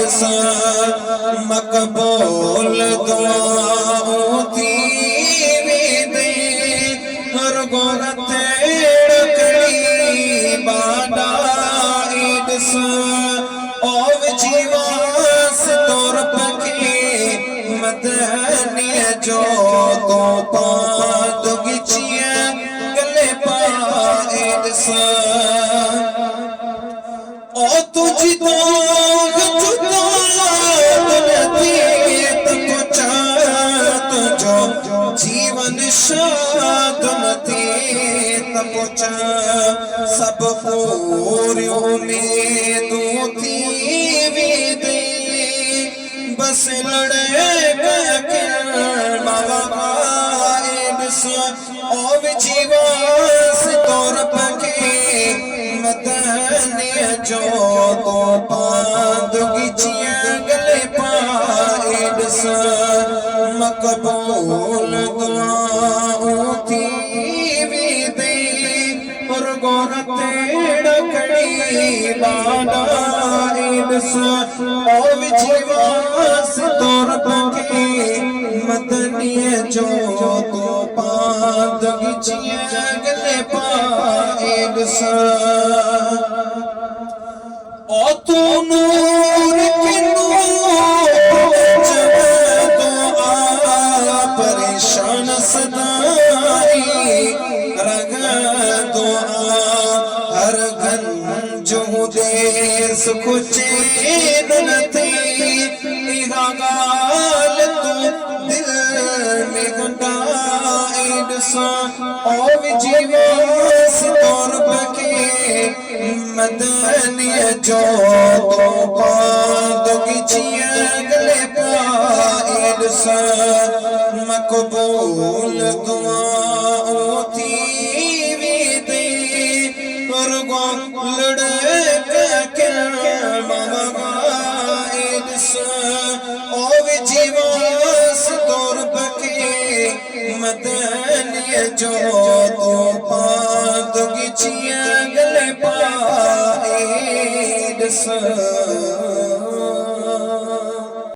दसा मकबूल दुआओं थी वेंदे हर गोरते रखड़ी बाडाई दसा ओ जीवास तौर पके मदनिया जो तो पाद गिचिया गले पाए दसा ओ तुझी तो जीवन शादमती तपचा सब पूरी उम्मीदों थी वेदे बस लड़े के बाबा ओ जीवास तौर पके मदनिया जो तो पाद गिचिया गले पाए दसा मकबूल दुआओं थी वेंदे और गोरते रखड़ी बाडाई दसा ओ जीवास तौर पके मदनिया जो तो पाद गिचिया गले पाए दसा ओ तू नूर के परेशान सदाई रग दुआ हर घन जो देश कुचैन नथी इहा गाल तू दिल में गंडाई दसा ओ जीवास तौर पके मदनिया जो तो पाद गिचिया गले पाए दसा मकबूल दुआओं थी वेंदे और लड़े के मगाए दसा ओ जीवास तौर पके मदनिया जो तो पाद गिचिया गले पाए दसा।